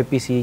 APC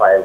5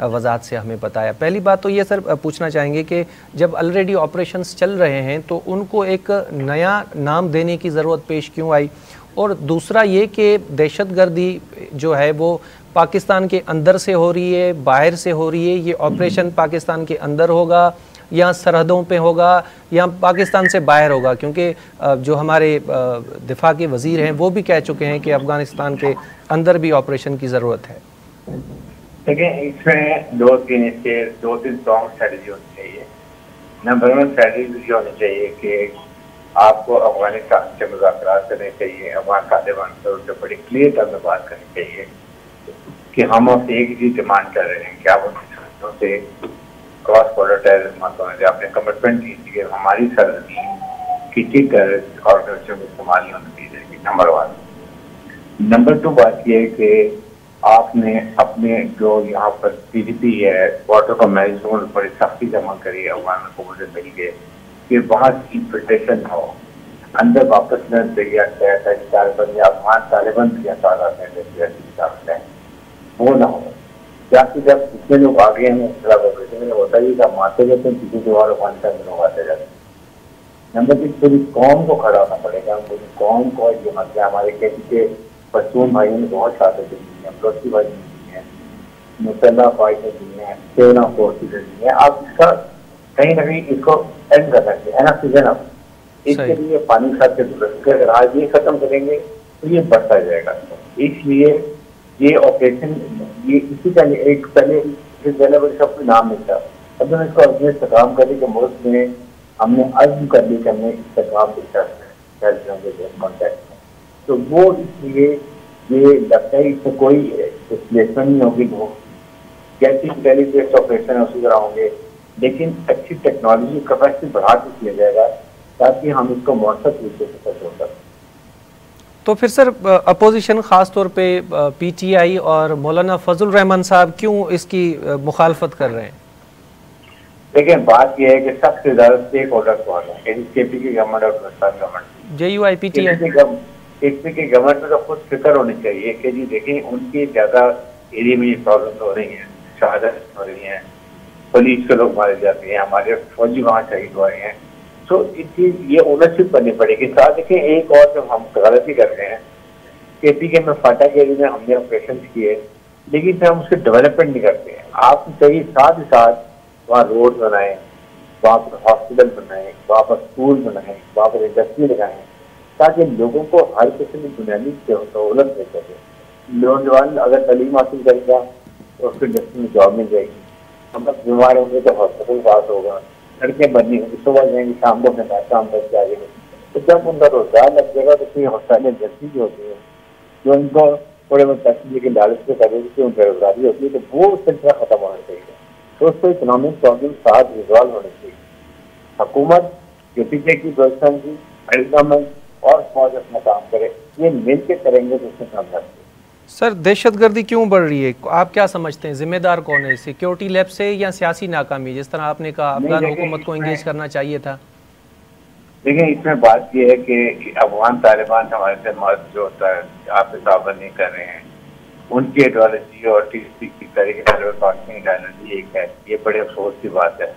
وضاحت سے ہمیں بتایا. پہلی بات تو یہ سر پوچھنا چاہیں گے کہ جب آلریڈی آپریشنز چل رہے ہیں تو ان کو ایک نیا نام دینے کی ضرورت پیش کیوں آئی؟ اور دوسرا یہ کہ دہشت گردی جو ہے وہ پاکستان کے اندر سے ہو رہی ہے، باہر سے ہو رہی ہے، یہ آپریشن پاکستان کے اندر ہوگا یا سرحدوں پہ ہوگا یا پاکستان سے باہر ہوگا؟ کیونکہ جو ہمارے دفاع کے وزیر ہیں وہ بھی کہہ چکے ہیں کہ افغانستان کے اندر بھی آپریشن کی ضرورت ہے. دیکھیں اس میں دو تین اسٹرانگ اسٹریٹجی ہونی چاہیے. نمبر 1 اسٹریٹجی یہ ہونی چاہیے کہ آپ کو افغانستان سے مذاکرات کرنے چاہیے، افغان طالبان سے ان سے بڑی کلیئر ٹرم میں بات کرنی چاہیے کہ ہم آپ سے ایک ہی ڈیمانڈ کر رہے ہیں کہ آپ ان کی سرحدوں سے کراس بارڈر ٹیررزم آپ نے کمٹمنٹ کی تھی کہ ہماری سرحدی کسی ٹیررسٹ آرگنائزیشن کو استعمال نہیں ہونے دی جائے گی. نمبر 1. نمبر 2 بات یہ ہے کہ آپ نے اپنے جو یہاں پر پی ڈی پی ہے بارڈر کا مینجمنٹ بڑی سختی جمع کری ہے افغان حکومت سے مل کے کہ وہاں کی انفلٹریشن ہو، اندر واپس نہ دیا طالبان یا افغان طالبان بھی تعداد میں وہ نہ ہو. جبکہ جب اتنے لوگ آگے ہیں آپریشن میں ہوتا ہی کہ ہم آتے جاتے ہیں کسی جو اور افغانستان میں لوگ آتے جاتے ہیں. نمبر 3 پوری قوم کو کھڑا ہونا پڑے گا. پوری قوم کو یہ مسئلہ ہمارے کہتے کہ پشتون بھائیوں نے بہت شہادتیں دی ہیں، بلوچی بھائی نے دی ہیں، مسلح فوج نے دی ہیں، سینا فورس نے دی ہیں. آپ اس کا کہیں نہ کہیں اس کو اینڈ کرنا چاہیے ہے نا سیزن. اب اس کے لیے پانی ساتھ کے درست اگر آج یہ ختم کریں گے تو یہ بڑھتا جائے گا. اس لیے یہ آپریشن یہ اسی کا ایک پہلے سب کو نام ملتا. اب ہم اس کو اپنے استحکام کرنے کے ملک میں ہم نے عزم کر لی کہ ہم نے استحکام دکھا کانٹیکٹ میں تو وہ اس لیے یہ لگتا ہے اس سے کوئی ڈسپلیسمنٹ نہیں ہوگی. جیسی ڈیلی بیسڈ آپریشن اسی طرح ہوں گے لیکن اچھی ٹیکنالوجی کیپیسٹی بڑھا کے کیا جائے گا تاکہ ہم اس کو مؤثر طریقے سے کنٹرول کر سکیں. تو پھر سر اپوزیشن خاص طور پہ پی ٹی آئی اور مولانا فضل الرحمان صاحب کیوں اس کی مخالفت کر رہے ہیں؟ دیکھیں بات یہ ہے کہ سب سے زیادہ اسٹیک ہولڈر کون ہے؟ کے پی کی گورنمنٹ اور Pakistan government. J you I P T I کے پی کی گورنمنٹ میں تو خود فکر ہونی چاہیے کہ جی دیکھیں ان کی زیادہ ایریا میں یہ پرابلم ہو رہی ہیں، شہادت ہو رہی ہیں، پولیس کے لوگ مارے جاتے ہیں، ہمارے فوجی وہاں شہید ہو رہے ہیں. تو یہ اونرشپ کرنی پڑے گی. ساتھ دیکھیں ایک اور جو ہم غلطی کر رہے ہیں کے پی کے میں فاٹا کے ایریا میں ہم نے آپریشن کیے لیکن پھر ہم اس کی ڈیولپمنٹ نہیں کرتے ہیں. آپ چاہیے ساتھ ہی ساتھ وہاں روڈ بنائیں، وہاں پر ہاسپٹل بنائیں، وہاں پر اسکول بنائیں، وہاں پر انڈسٹری لگائیں تاکہ لوگوں کو ہر قسم کی بنیادی سہولت مل سکے. نوجوان اگر تعلیم حاصل کرے گا تو اس کو انڈسٹری میں جاب مل جائے گی. ہم بس بیمار ہوں گے تو ہاسپٹل پاس ہوگا، سڑکیں بننی ہوگی، صبح جائیں گے شام کو اپنے کام کر کے آ جائیں گے. تو جب ان کا روزگار لگ جائے گا تو پھر ہاسپٹل انڈسٹری جو ہوتی ہے جو ان کو تھوڑے بہت پیسے کے لالچ پہ کرے گی ان بے روزگاری ہوتی ہے تو وہ سلسلہ ختم ہونا چاہیے. تو اس کو اکنامک پرابلم ساتھ ریزالو ہونے چاہیے. حکومت کے پیچھے کی پوزیشن کی گورنمنٹ اور فوج اپنا کام کرے، یہ مل کے کریں گے تو اس میں کام کرتے ہیں. سر دہشت گردی کیوں بڑھ رہی ہے؟ آپ کیا سمجھتے ہیں ذمہ دار کون ہے؟ سیکیورٹی لیب سے یا سیاسی ناکامی جس طرح آپ نے کہا افغان حکومت کو انگیج کرنا چاہیے تھا؟ دیکھیں اس میں بات یہ ہے کہ افغان طالبان ہمارے سے مرد جو ہوتا ہے آپ حساب نہیں کر رہے ہیں ان کی ایڈوالوجی اور ٹی سی کی طریقے ایڈوالوجی ایک ہے. یہ بڑے افسوس کی بات ہے.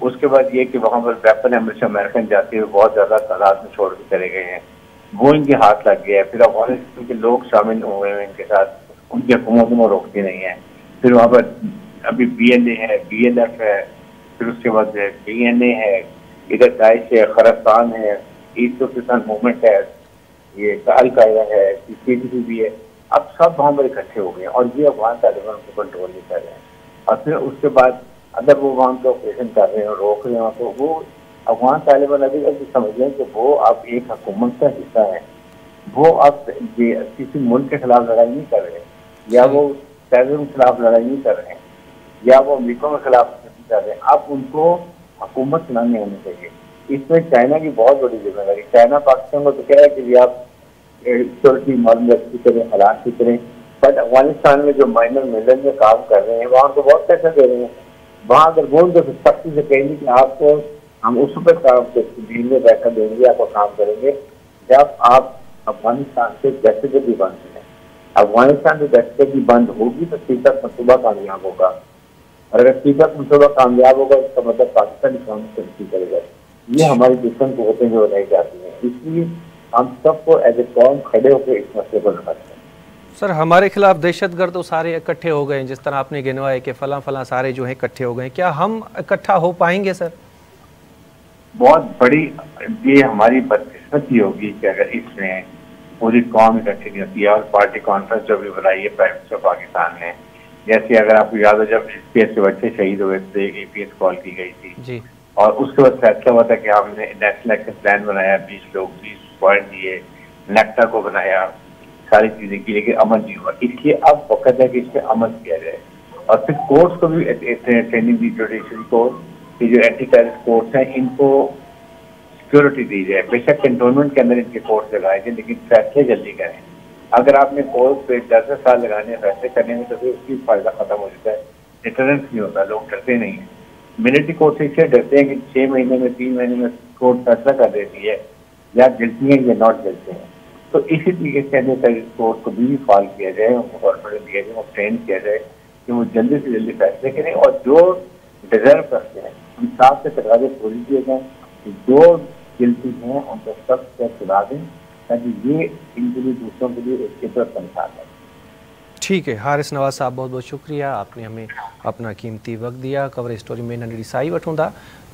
اس کے بعد یہ کہ وہاں پر ویپن ہمیشہ امریکن جاتے ہوئے بہت زیادہ تعداد میں چھوڑ کے چلے گئے ہیں، وہ ان کے ہاتھ لگ گیا ہے. پھر افغانستان کے لوگ شامل ہوئے ہیں ان کے ساتھ، ان کی حکومتوں کو روکتی نہیں ہے. پھر وہاں پر ابھی بی ایل اے ہے، بی ایل ایف ہے، پھر اس کے بعد بی این اے ہے، ادھر داعش ہے، خراسان ہے، ایسٹ پاکستان موومنٹ ہے، یہ القاعدہ ہے، سی ٹی پی بھی ہے. اب سب وہاں پر اکٹھے ہو گئے ہیں اور یہ افغان طالبان کو کنٹرول نہیں کر رہے ہیں. اور پھر اس کے بعد اگر وہ وہاں کو آپریشن کر رہے ہیں اور روک رہے ہیں تو وہ افغان طالبان ابھی سمجھ لیں کہ وہ اب ایک حکومت کا حصہ ہے. وہ اب کسی ملک کے خلاف لڑائی نہیں کر رہے یا وہ ٹیررزم کے خلاف لڑائی نہیں کر رہے ہیں یا وہ امریکہ کے خلاف نہیں کر رہے ہیں. اب ان کو حکومت چلانے ہونی چاہیے. اس میں چائنا کی بہت بڑی ذمہ داری. چائنا پاکستان کو تو کہہ رہا ہے کہ آپ سیکورٹی معلومات کی کریں، حالات کی کریں، بٹ افغانستان میں جو مائنر ملن میں کام کر رہے ہیں وہاں کو بہت پیسہ دے رہے ہیں. وہاں اگر بول دو سختی سے کہیں گے کہ آپ کو ہم اس پر کام دن میں بیٹھا دیں گے، آپ کو کام کریں گے جب آپ افغانستان سے دہشت گردی بند کریں. افغانستان سے دہشت گردی بند ہوگی تو 30 منصوبہ کامیاب ہوگا. اور اگر سپیکر منصوبہ کامیاب ہوگا اس کا مطلب پاکستان اسلام ترقی کرے گا. یہ ہماری دشمن قوتیں جو نہیں چاہتی ہیں، اس لیے ہم سب کو ایز اے قوم کھڑے ہو کے اس مسئلے کو لڑنا چاہتے ہیں. سر ہمارے خلاف دہشت گرد تو سارے اکٹھے ہو گئے ہیں، جس طرح آپ نے گنوایا کہ فلاں فلاں سارے جو ہیں اکٹھے ہو گئے ہیں، کیا ہم اکٹھا ہو پائیں گے سر؟ بہت بڑی یہ ہماری بدقسمتی ہوگی کہ اگر اس میں پوری قوم اکٹھی نہیں ہوتی ہے. اور پارٹی کانفرنس جو بھی بنائی ہے پرائم منسٹر پاکستان نے، جیسے اگر آپ کو یاد ہو جب پی ایس کے بچے شہید ہوئے تھے اے پی ایس کال کی گئی تھی جی، اور اس کے بعد فیصلہ ہوا تھا کہ ہم نے نیشنل ایکشن پلان بنایا، 20 پوائنٹ دیے، نیکٹا کو بنایا، ساری چیزیں کی، لیکن عمل نہیں ہوا. اس لیے اب وقت ہے کہ اس پہ عمل کیا جائے. اور پھر کورٹس کو بھی ٹریننگ دی، جوڈیشری کورٹ کی جو اینٹی ٹیررسٹ کورٹس ہیں ان کو سیکورٹی دی جائے. بے شک کنٹونمنٹ کے اندر ان کے کورٹس لگائے جائیں لیکن فیصلے جلدی کریں. اگر آپ نے کورٹ پہ 10 سال لگانے ہیں فیصلے کرنے میں تو پھر اس کی فائدہ ختم ہو جاتا ہے، ڈیٹرنس نہیں ہوتا، لوگ ڈرتے نہیں ہیں. ملٹری کورٹ سے اس سے ڈرتے ہیں کہ 6 مہینے میں 3 مہینے میں کورٹ فیصلہ کر دیتی ہے، یا جلتی ہیں یا ناٹ جلتے ہیں. تو اسی طریقے سے اینٹی کورٹ کو بھی فعال کیا جائے، ان کو کانفیڈنس دیا جائے، ٹرین کیا جائے کہ وہ جلدی سے جلدی فیصلے کریں اور جو ڈیزرو کرتے ہیں انصاف سے تقاضے پوری کیے جائیں. جو گلتی ہیں ان کو سخت سے سزا دیں تاکہ یہ ان کے لیے دوسروں کے لیے ایک عبرت کا مثال ہے. ٹھیک ہے حارث نواز صاحب، بہت بہت شکریہ، آپ نے ہمیں اپنا قیمتی وقت دیا. کوریج اسٹوری میں ننڈی سائی وٹھوں دا.